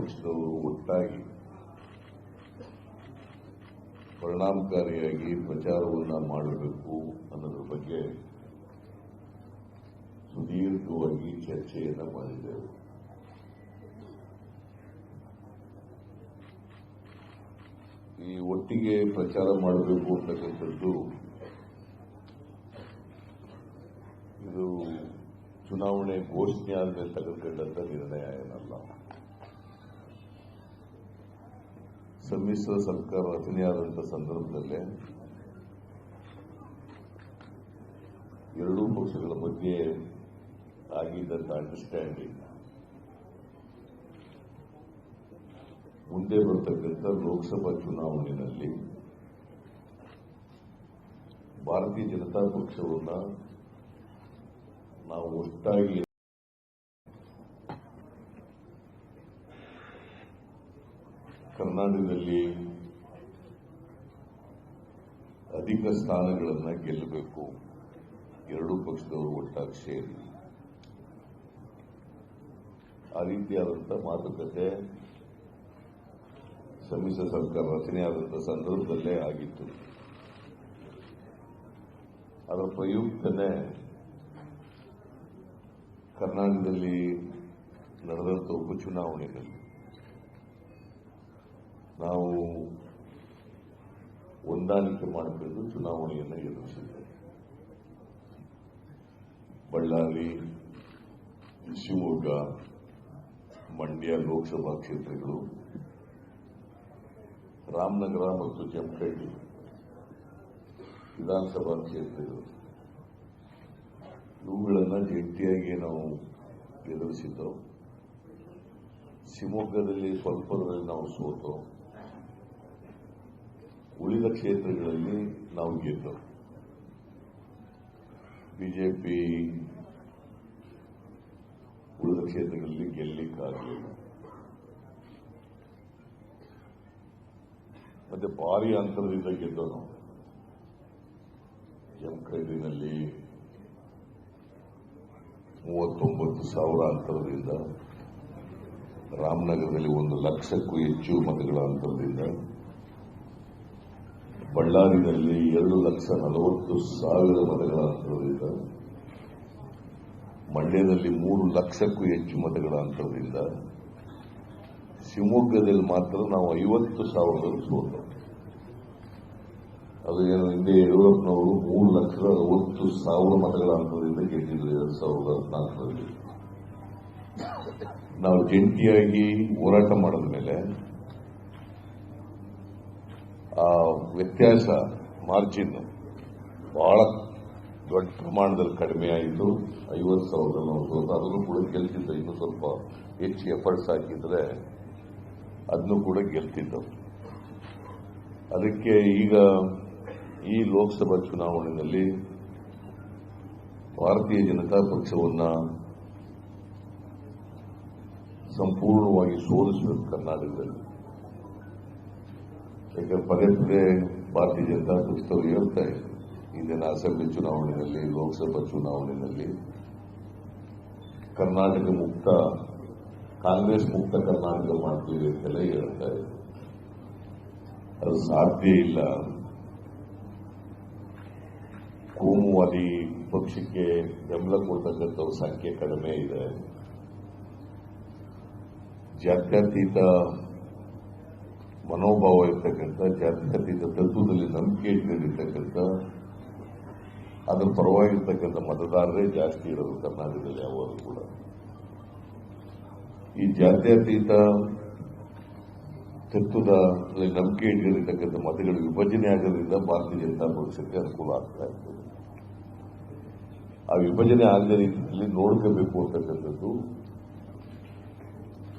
ಪಕ್ಷದವರು ಒಟ್ಟಾಗಿ ಪರಿಣಾಮಕಾರಿಯಾಗಿ ಪ್ರಚಾರವನ್ನು ಮಾಡಬೇಕು ಅನ್ನೋದ್ರ ಬಗ್ಗೆ ಸುದೀರ್ಘವಾಗಿ ಚರ್ಚೆಯನ್ನು ಮಾಡಿದೆವು. ಈ ಒಟ್ಟಿಗೆ ಪ್ರಚಾರ ಮಾಡಬೇಕು ಅಂತಕ್ಕಂಥದ್ದು ಇದು ಚುನಾವಣೆ ಘೋಷಣೆ ಆದ್ಮೇಲೆ ತೆಗೆದುಕೊಂಡಂತ ನಿರ್ಣಯ ಏನಲ್ಲ. ಸಮ್ಮಿಶ್ರ ಸರ್ಕಾರ ರಚನೆಯಾದಂಥ ಸಂದರ್ಭದಲ್ಲೇ ಎರಡೂ ಪಕ್ಷಗಳ ಬಗ್ಗೆ ಆಗಿದ್ದಂಥ ಅಂಡರ್ಸ್ಟ್ಯಾಂಡಿಂಗ್ ಮುಂದೆ ಬರತಕ್ಕಂಥ ಲೋಕಸಭಾ ಚುನಾವಣೆಯಲ್ಲಿ ಭಾರತೀಯ ಜನತಾ ಪಕ್ಷವನ್ನು ನಾವು ಒಟ್ಟಾಗಿ ಕರ್ನಾಟಕದಲ್ಲಿ ಅಧಿಕ ಸ್ಥಾನಗಳನ್ನು ಗೆಲ್ಲಬೇಕು, ಎರಡೂ ಪಕ್ಷದವರು ಒಟ್ಟಾಗಿ ಸೇರಿ ಆ ರೀತಿಯಾದಂಥ ಮಾತುಕತೆ ಸಮ್ಮಿಶ್ರ ಸರ್ಕಾರ ರಚನೆಯಾದಂಥ ಸಂದರ್ಭದಲ್ಲೇ ಆಗಿತ್ತು. ಅದರ ಪ್ರಯುಕ್ತನೇ ಕರ್ನಾಟಕದಲ್ಲಿ ನಡೆದಂಥ ಉಪಚುನಾವಣೆಯಲ್ಲಿ ನಾವು ಹೊಂದಾಣಿಕೆ ಮಾಡಿಕೊಂಡು ಚುನಾವಣೆಯನ್ನು ಎದುರಿಸಿದ್ದೇವೆ. ಬಳ್ಳಾರಿ, ಶಿವಮೊಗ್ಗ, ಮಂಡ್ಯ ಲೋಕಸಭಾ ಕ್ಷೇತ್ರಗಳು, ರಾಮನಗರ ಮತ್ತು ಜಮಖಂಡಿ ವಿಧಾನಸಭಾ ಕ್ಷೇತ್ರಗಳು ಇವುಗಳನ್ನು ಜಂಟಿಯಾಗಿ ನಾವು ಎದುರಿಸಿದ್ದೆವು. ಶಿವಮೊಗ್ಗದಲ್ಲಿ ಸ್ವಲ್ಪದಲ್ಲಿ ನಾವು ಸೋತು, ಉಳಿದ ಕ್ಷೇತ್ರಗಳಲ್ಲಿ ನಾವು ಗೆದ್ದೆವು. ಬಿಜೆಪಿ ಉಳಿದ ಕ್ಷೇತ್ರಗಳಲ್ಲಿ ಗೆಲ್ಲಲಿಕ್ಕಾಗಲಿಲ್ಲ. ಮತ್ತೆ ಭಾರಿ ಅಂತರದಿಂದ ಗೆದ್ದೆವು ನಾವು. ಜಮಖಂಡಿನಲ್ಲಿ 39,000 ಅಂತರದಿಂದ, ರಾಮನಗರದಲ್ಲಿ 1,00,000ಕ್ಕೂ ಹೆಚ್ಚು ಮತಗಳ ಅಂತರದಿಂದ, ಬಳ್ಳಾರಿನಲ್ಲಿ 2,40,000 ಮತಗಳ ಅಂತರದಿಂದ, ಮಂಡ್ಯದಲ್ಲಿ 3,00,000ಕ್ಕೂ ಹೆಚ್ಚು ಮತಗಳ ಅಂತರದಿಂದ, ಶಿವಮೊಗ್ಗದಲ್ಲಿ ಮಾತ್ರ ನಾವು 50,000 ಸೋತರು. ಅದು ಏನು ಹಿಂದೆ ಯಡಿಯೂರಪ್ಪನವರು 3,60,000 ಮತಗಳ ಅಂತರದಿಂದ ಗೆದ್ದಿದ್ರು 2014ರಲ್ಲಿ. ನಾವು ಜಂಟಿಯಾಗಿ ಹೋರಾಟ ಮಾಡಿದ ಮೇಲೆ ಆ ವ್ಯತ್ಯಾಸ ಮಾರ್ಜಿನ್ ಬಹಳ ದೊಡ್ಡ ಪ್ರಮಾಣದಲ್ಲಿ ಕಡಿಮೆ ಆಯಿತು. 50,000 ನಾವು ಸೋತ. ಅದನ್ನು ಕೂಡ ಗೆಲ್ತಿದ್ದ. ಇನ್ನೂ ಸ್ವಲ್ಪ ಹೆಚ್ಚು ಎಫರ್ಟ್ಸ್ ಹಾಕಿದ್ರೆ ಅದನ್ನು ಕೂಡ ಗೆಲ್ತಿದ್ದವು. ಅದಕ್ಕೆ ಈಗ ಈ ಲೋಕಸಭಾ ಚುನಾವಣೆಯಲ್ಲಿ ಭಾರತೀಯ ಜನತಾ ಪಕ್ಷವನ್ನು ಸಂಪೂರ್ಣವಾಗಿ ಸೋಲಿಸಬೇಕು ಕರ್ನಾಟಕದಲ್ಲಿ. ಯಾಕಂದ್ರೆ ಪದೇ ಪದೇ ಭಾರತೀಯ ಜನತಾ ಪಕ್ಷದವರು ಹೇಳ್ತಾರೆ, ಇಂದಿನ ಅಸೆಂಬ್ಲಿ ಚುನಾವಣೆಯಲ್ಲಿ, ಲೋಕಸಭಾ ಚುನಾವಣೆಯಲ್ಲಿ ಕರ್ನಾಟಕ ಮುಕ್ತ, ಕಾಂಗ್ರೆಸ್ ಮುಕ್ತ ಕರ್ನಾಟಕ ಮಾಡ್ತೀವಿ ಅಂತೆಲ್ಲ ಹೇಳ್ತಾರೆ. ಅದು ಸಾಧ್ಯ ಇಲ್ಲ. ಕೋಮುವಾದಿ ಪಕ್ಷಕ್ಕೆ ಬೆಂಬಲ ಕೊಡ್ತಕ್ಕಂಥವ್ರ ಸಂಖ್ಯೆ ಕಡಿಮೆ ಇದೆ. ಜಾತ್ಯತೀತ ಮನೋಭಾವ ಇರ್ತಕ್ಕಂಥ, ಜಾತ್ಯತೀತ ತತ್ವದಲ್ಲಿ ನಂಬಿಕೆ ಇಟ್ಟಿರ್ತಕ್ಕಂಥ, ಅದರ ಪರವಾಗಿರ್ತಕ್ಕಂಥ ಮತದಾರರೇ ಜಾಸ್ತಿ ಇರೋದು ಕರ್ನಾಟಕದಲ್ಲಿ ಯಾವಾಗಲೂ ಕೂಡ. ಈ ಜಾತ್ಯತೀತ ತತ್ವದ ನಂಬಿಕೆ ಇಟ್ಟಿರತಕ್ಕಂಥ ಮತಗಳು ವಿಭಜನೆ ಆಗೋದ್ರಿಂದ ಭಾರತೀಯ ಜನತಾ ಪಕ್ಷಕ್ಕೆ ಅನುಕೂಲ ಆಗ್ತಾ ಇರ್ತದೆ. ಆ ವಿಭಜನೆ ಆಗದ ರೀತಿಯಲ್ಲಿ ನೋಡ್ಕೋಬೇಕು ಅಂತಕ್ಕಂಥದ್ದು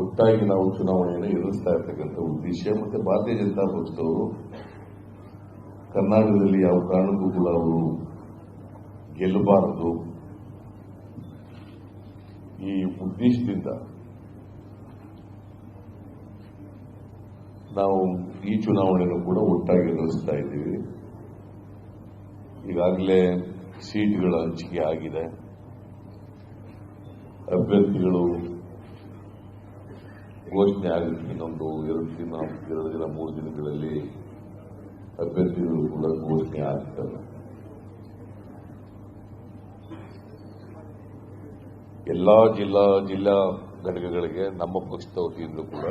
ಒಟ್ಟಾಗಿ ನಾವು ಚುನಾವಣೆಯನ್ನು ಎದುರಿಸ್ತಾ ಇರ್ತಕ್ಕಂಥ ಉದ್ದೇಶ. ಮತ್ತೆ ಭಾರತೀಯ ಜನತಾ ಪಕ್ಷದವರು ಕರ್ನಾಟಕದಲ್ಲಿ ಯಾವ ಕಾರಣಕ್ಕೂ ಕೂಡ ಅವರು ಗೆಲ್ಲಬಾರದು ಈ ಉದ್ದೇಶದಿಂದ ನಾವು ಈ ಚುನಾವಣೆಯನ್ನು ಕೂಡ ಒಟ್ಟಾಗಿ ಎದುರಿಸ್ತಾ ಇದ್ದೀವಿ. ಈಗಾಗಲೇ ಸೀಟ್ಗಳ ಹಂಚಿಕೆ ಆಗಿದೆ. ಅಭ್ಯರ್ಥಿಗಳು ಘೋಷಣೆ ಆಗುತ್ತೆ. ಇನ್ನೊಂದು 2 ದಿನ 3 ದಿನಗಳಲ್ಲಿ ಅಭ್ಯರ್ಥಿಗಳು ಕೂಡ ಘೋಷಣೆ ಆಗ್ತಾರೆ. ಎಲ್ಲಾ ಜಿಲ್ಲಾ ಘಟಕಗಳಿಗೆ ನಮ್ಮ ಪಕ್ಷದ ವತಿಯಿಂದ ಕೂಡ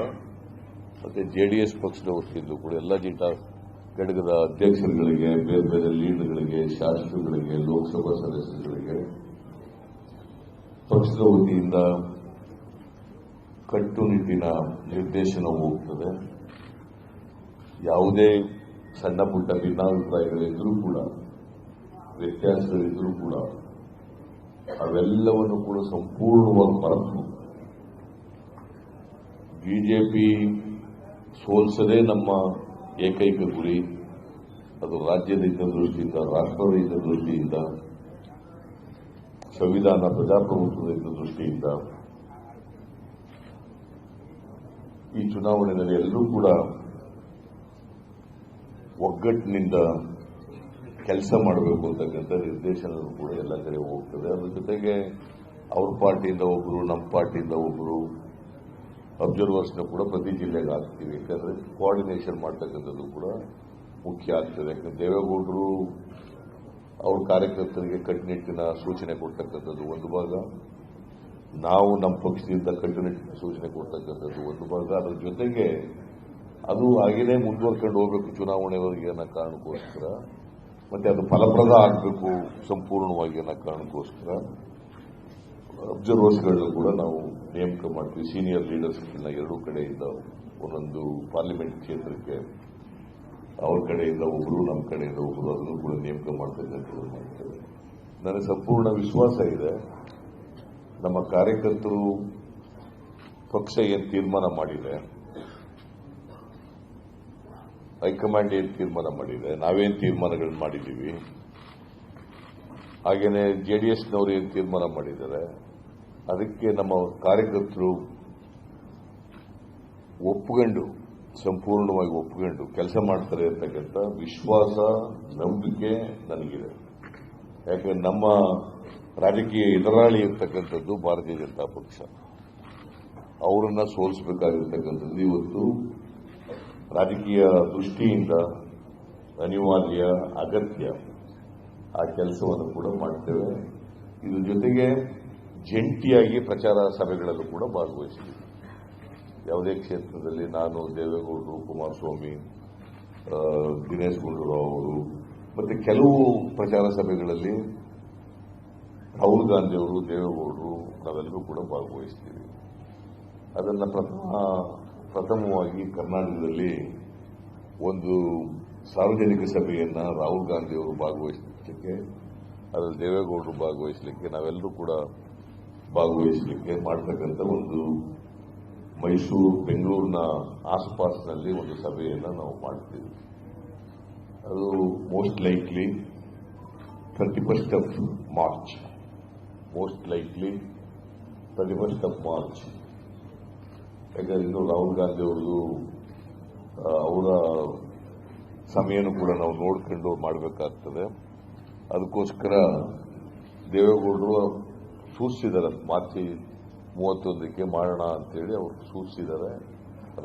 ಮತ್ತೆ ಜೆಡಿಎಸ್ ಪಕ್ಷದ ವತಿಯಿಂದ ಕೂಡ ಎಲ್ಲ ಜಿಲ್ಲಾ ಘಟಕದ ಅಧ್ಯಕ್ಷರುಗಳಿಗೆ, ಬೇರೆ ಬೇರೆ ಲೀಡರ್ಗಳಿಗೆ, ಶಾಸಕರುಗಳಿಗೆ, ಲೋಕಸಭಾ ಸದಸ್ಯರುಗಳಿಗೆ ಪಕ್ಷದ ವತಿಯಿಂದ ಕಟ್ಟುನಿಟ್ಟಿನ ನಿರ್ದೇಶನ ಹೋಗ್ತದೆ. ಯಾವುದೇ ಸಣ್ಣ ಪುಟ್ಟ ಭಿನ್ನಾಭಿಪ್ರಾಯಗಳಿದ್ರೂ ಕೂಡ, ವ್ಯತ್ಯಾಸಗಳಿದ್ರೂ ಕೂಡ ಅವೆಲ್ಲವನ್ನು ಕೂಡ ಸಂಪೂರ್ಣವಾಗಿ ಮರೆತು ಬಿಜೆಪಿ ಸೋಲಿಸದೇ ನಮ್ಮ ಏಕೈಕ ಗುರಿ. ಅದು ರಾಜ್ಯದ ಹಿತದೃಷ್ಟಿಯಿಂದ, ರಾಷ್ಟ್ರದ ಹಿತದೃಷ್ಟಿಯಿಂದ, ಸಂವಿಧಾನ ಪ್ರಜಾಪ್ರಭುತ್ವದ ಹಿತದೃಷ್ಟಿಯಿಂದ ಈ ಚುನಾವಣೆಯಲ್ಲಿ ಎಲ್ಲರೂ ಕೂಡ ಒಗ್ಗಟ್ಟಿನಿಂದ ಕೆಲಸ ಮಾಡಬೇಕು ಅಂತಕ್ಕಂಥ ನಿರ್ದೇಶನ ಕೂಡ ಎಲ್ಲ ಕಡೆ ಹೋಗ್ತದೆ. ಅದ್ರ ಜೊತೆಗೆ ಅವ್ರ ಪಾರ್ಟಿಯಿಂದ ಒಬ್ಬರು, ನಮ್ಮ ಪಾರ್ಟಿಯಿಂದ ಒಬ್ಬರು ಅಬ್ಸರ್ವರ್ಸ್ನ ಕೂಡ ಪ್ರತಿ ಜಿಲ್ಲೆಗೆ ಹಾಕ್ತೀವಿ. ಯಾಕಂದ್ರೆ ಕೋಆರ್ಡಿನೇಷನ್ ಮಾಡ್ತಕ್ಕಂಥದ್ದು ಕೂಡ ಮುಖ್ಯ ಆಗ್ತದೆ. ಯಾಕಂದ್ರೆ ದೇವೇಗೌಡರು ಅವ್ರ ಕಾರ್ಯಕರ್ತರಿಗೆ ಕಟ್ಟುನಿಟ್ಟಿನ ಸೂಚನೆ ಕೊಡ್ತಕ್ಕಂಥದ್ದು ಒಂದು ಭಾಗ, ನಾವು ನಮ್ಮ ಪಕ್ಷದಿಂದ ಕಟ್ಟುನಿಟ್ಟಿನ ಸೂಚನೆ ಕೊಡ್ತಕ್ಕಂಥದ್ದು ಒಂದು ಭಾಗ. ಅದರ ಜೊತೆಗೆ ಅದು ಹಾಗೇನೆ ಮುಂದುವರ್ಕೊಂಡು ಹೋಗಬೇಕು ಚುನಾವಣೆವರೆಗೆ ಅನ್ನೋ ಕಾರಣಕ್ಕೋಸ್ಕರ, ಮತ್ತೆ ಅದು ಫಲಪ್ರದ ಆಗಬೇಕು ಸಂಪೂರ್ಣವಾಗಿ ಅನ್ನೋ ಕಾರಣಕ್ಕೋಸ್ಕರ ಅಬ್ಸರ್ವರ್ಸ್ಗಳನ್ನ ಕೂಡ ನಾವು ನೇಮಕ ಮಾಡ್ತೀವಿ. ಸೀನಿಯರ್ ಲೀಡರ್ಸ್ಗಳನ್ನ ಎರಡೂ ಕಡೆಯಿಂದ, ಒಂದೊಂದು ಪಾರ್ಲಿಮೆಂಟ್ ಕ್ಷೇತ್ರಕ್ಕೆ ಅವ್ರ ಕಡೆಯಿಂದ ಒಬ್ಬರು, ನಮ್ಮ ಕಡೆಯಿಂದ ಒಬ್ಬರು, ಅದನ್ನು ಕೂಡ ನೇಮಕ ಮಾಡ್ತಕ್ಕಂಥದ್ದು ಮಾಡ್ತೇವೆ. ನನಗೆ ಸಂಪೂರ್ಣ ವಿಶ್ವಾಸ ಇದೆ, ನಮ್ಮ ಕಾರ್ಯಕರ್ತರು ಪಕ್ಷ ಏನು ತೀರ್ಮಾನ ಮಾಡಿದೆ, ಹೈಕಮಾಂಡ್ ಏನು ತೀರ್ಮಾನ ಮಾಡಿದೆ, ನಾವೇನು ತೀರ್ಮಾನಗಳನ್ನು ಮಾಡಿದ್ದೀವಿ, ಹಾಗೇನೆ ಜೆಡಿಎಸ್ನವರು ಏನು ತೀರ್ಮಾನ ಮಾಡಿದ್ದಾರೆ, ಅದಕ್ಕೆ ನಮ್ಮ ಕಾರ್ಯಕರ್ತರು ಒಪ್ಪಿಕೊಂಡು, ಸಂಪೂರ್ಣವಾಗಿ ಒಪ್ಪಿಕೊಂಡು ಕೆಲಸ ಮಾಡ್ತಾರೆ ಅಂತಕ್ಕಂಥ ವಿಶ್ವಾಸ, ನಂಬಿಕೆ ನನಗಿದೆ. ಯಾಕಂದ್ರೆ ನಮ್ಮ ರಾಜಕೀಯ ಎದುರಾಳಿ ಇರ್ತಕ್ಕಂಥದ್ದು ಭಾರತೀಯ ಜನತಾ ಪಕ್ಷ. ಅವರನ್ನ ಸೋಲಿಸಬೇಕಾಗಿರ್ತಕ್ಕಂಥದ್ದು ಇವತ್ತು ರಾಜಕೀಯ ದೃಷ್ಟಿಯಿಂದ ಅನಿವಾರ್ಯ, ಅಗತ್ಯ. ಆ ಕೆಲಸವನ್ನು ಕೂಡ ಮಾಡ್ತೇವೆ. ಇದ್ರ ಜೊತೆಗೆ ಜಂಟಿಯಾಗಿ ಪ್ರಚಾರ ಸಭೆಗಳಲ್ಲೂ ಕೂಡ ಭಾಗವಹಿಸ್ತೀವಿ. ಯಾವುದೇ ಕ್ಷೇತ್ರದಲ್ಲಿ ನಾನು, ದೇವೇಗೌಡರು, ಕುಮಾರಸ್ವಾಮಿ, ದಿನೇಶ್ ಗುಂಡೂರಾವ್ ಅವರು, ಮತ್ತೆ ಕೆಲವು ಪ್ರಚಾರ ಸಭೆಗಳಲ್ಲಿ ರಾಹುಲ್ ಗಾಂಧಿ ಅವರು, ದೇವೇಗೌಡರು, ನಾವೆಲ್ಲರೂ ಕೂಡ ಭಾಗವಹಿಸ್ತೀವಿ. ಅದನ್ನು ಪ್ರಥಮವಾಗಿ ಕರ್ನಾಟಕದಲ್ಲಿ ಒಂದು ಸಾರ್ವಜನಿಕ ಸಭೆಯನ್ನ ರಾಹುಲ್ ಗಾಂಧಿ ಅವರು ಭಾಗವಹಿಸಲಿಕ್ಕೆ, ಅದರಲ್ಲಿ ದೇವೇಗೌಡರು ಭಾಗವಹಿಸಲಿಕ್ಕೆ, ನಾವೆಲ್ಲರೂ ಕೂಡ ಭಾಗವಹಿಸಲಿಕ್ಕೆ ಮಾಡ್ತಕ್ಕಂಥ ಒಂದು ಮೈಸೂರು, ಬೆಂಗಳೂರಿನ ಆಸುಪಾಸಿನಲ್ಲಿ ಒಂದು ಸಭೆಯನ್ನು ನಾವು ಮಾಡ್ತೀವಿ. ಅದು most likely 31st of March. Most likely 31st of March. ಯಾಕಂದ್ರೆ ಇನ್ನು ರಾಹುಲ್ ಗಾಂಧಿ ಅವ್ರದ್ದು ಅವರ ಸಮಯನೂ ಕೂಡ ನಾವು ನೋಡ್ಕೊಂಡು ಮಾಡಬೇಕಾಗ್ತದೆ. ಅದಕ್ಕೋಸ್ಕರ ದೇವೇಗೌಡರು ಸೂಚಿಸಿದ್ದಾರೆ, ಮಾರ್ಚ್ 31ಕ್ಕೆ ಮಾಡೋಣ ಅಂತೇಳಿ ಅವರು ಸೂಚಿಸಿದ್ದಾರೆ.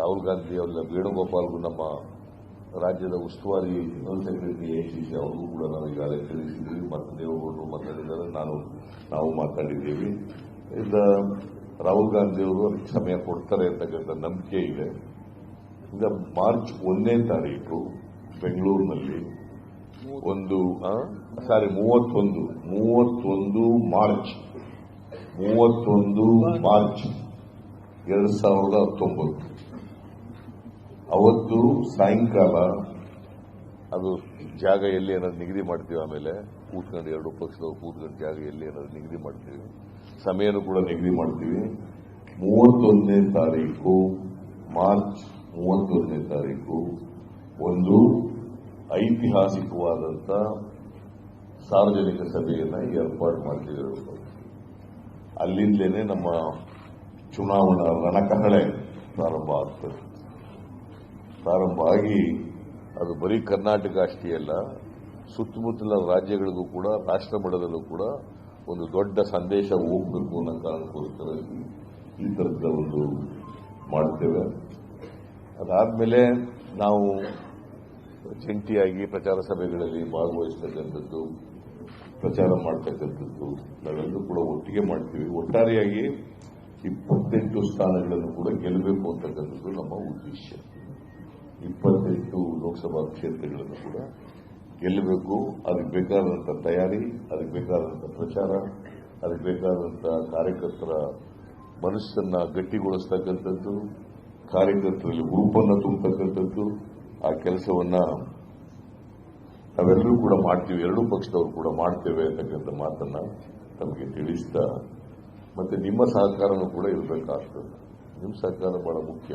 ರಾಹುಲ್ ಗಾಂಧಿ ಅವರ ವೇಣುಗೋಪಾಲ್ಗೂ, ನಮ್ಮ ರಾಜ್ಯದ ಉಸ್ತುವಾರಿ ಜನರಲ್ ಸೆಕ್ರೆಟರಿ ACC ಅವ್ರಿಗೂ ಕೂಡ ನಾವು ಈಗಾಗಲೇ ತಿಳಿಸಿದ್ದೀವಿ. ಮತ್ತು ದೇವೇಗೌಡರು ಮಾತಾಡಿದ್ದಾರೆ, ನಾವು ಮಾತಾಡಿದ್ದೀವಿ. ಇಂದ ರಾಹುಲ್ ಗಾಂಧಿ ಅವರು ಅದಕ್ಕೆ ಸಮಯ ಕೊಡ್ತಾರೆ ಅಂತಕ್ಕಂಥ ನಂಬಿಕೆ ಇದೆ. ಈಗ ಮಾರ್ಚ್ 1ನೇ ತಾರೀಕು ಬೆಂಗಳೂರಿನಲ್ಲಿ 31 ಮಾರ್ಚ್ 2019 ಅವತ್ತು ಸಾಯಂಕಾಲ, ಅದು ಜಾಗ ಎಲ್ಲಿ ಏನಾದ್ರು ನಿಗದಿ ಮಾಡ್ತೀವಿ. ಆಮೇಲೆ ಕೂತ್ಕೊಂಡು ಎರಡು ಪಕ್ಷದವರು ಕೂತ್ಕೊಂಡು ಜಾಗ ಎಲ್ಲಿ ಏನಾದ್ರು ನಿಗದಿ ಮಾಡ್ತೀವಿ, ಸಮಯನೂ ಕೂಡ ನಿಗದಿ ಮಾಡ್ತೀವಿ. 31ನೇ ತಾರೀಕು, ಮಾರ್ಚ್ 31ನೇ ತಾರೀಕು ಒಂದು ಐತಿಹಾಸಿಕವಾದಂಥ ಸಾರ್ವಜನಿಕ ಸಭೆಯನ್ನು ಏರ್ಪಾಡು ಮಾಡ್ತಿದ್ರು. ಅಲ್ಲಿಂದಲೇ ನಮ್ಮ ಚುನಾವಣಾ ರಣಕಹಳೆ ಪ್ರಾರಂಭ ಆಗ್ತದೆ. ಪ್ರಾರಂಭ ಆಗಿ ಅದು ಬರೀ ಕರ್ನಾಟಕ ಅಷ್ಟೇ ಅಲ್ಲ, ಸುತ್ತಮುತ್ತಲ ರಾಜ್ಯಗಳಿಗೂ ಕೂಡ, ರಾಷ್ಟ್ರ ಮಟ್ಟದಲ್ಲೂ ಕೂಡ ಒಂದು ದೊಡ್ಡ ಸಂದೇಶ ಹೋಗಬೇಕು ಅನ್ನೋ ಕಾರಣಕ್ಕೋಸ್ಕರ ಈ ತರದ ಒಂದು ಮಾಡ್ತೇವೆ. ಅದಾದ್ಮೇಲೆ ನಾವು ಜಂಟಿಯಾಗಿ ಪ್ರಚಾರ ಸಭೆಗಳಲ್ಲಿ ಭಾಗವಹಿಸ್ತಕ್ಕಂಥದ್ದು, ಪ್ರಚಾರ ಮಾಡ್ತಕ್ಕಂಥದ್ದು ನಾವೆಲ್ಲರೂ ಕೂಡ ಒಟ್ಟಿಗೆ ಮಾಡ್ತೀವಿ. ಒಟ್ಟಾರೆಯಾಗಿ 28 ಸ್ಥಾನಗಳನ್ನು ಕೂಡ ಗೆಲ್ಲಬೇಕು ಅಂತಕ್ಕಂಥದ್ದು ನಮ್ಮ ಉದ್ದೇಶ. 28 ಲೋಕಸಭಾ ಕ್ಷೇತ್ರಗಳನ್ನು ಕೂಡ ಗೆಲ್ಲಬೇಕು. ಅದಕ್ಕೆ ಬೇಕಾದಂಥ ತಯಾರಿ, ಅದಕ್ಕೆ ಬೇಕಾದಂಥ ಪ್ರಚಾರ, ಅದಕ್ಕೆ ಬೇಕಾದಂಥ ಕಾರ್ಯಕರ್ತರ ಮನಸ್ಸನ್ನ ಗಟ್ಟಿಗೊಳಿಸ್ತಕ್ಕಂಥದ್ದು, ಕಾರ್ಯಕರ್ತರಲ್ಲಿ ಗ್ರೂಪನ್ನು ತುಂಬತಕ್ಕಂಥದ್ದು, ಆ ಕೆಲಸವನ್ನ ನಾವೆಲ್ಲರೂ ಕೂಡ ಮಾಡ್ತೀವಿ. ಎರಡೂ ಪಕ್ಷದವರು ಕೂಡ ಮಾಡ್ತೇವೆ ಅಂತಕ್ಕಂಥ ಮಾತನ್ನ ತಮಗೆ ತಿಳಿಸ್ತಾ, ಮತ್ತೆ ನಿಮ್ಮ ಸಹಕಾರನೂ ಕೂಡ ಇರಬೇಕಾಗ್ತದೆ. ನಿಮ್ಮ ಸಹಕಾರ ಬಹಳ ಮುಖ್ಯ.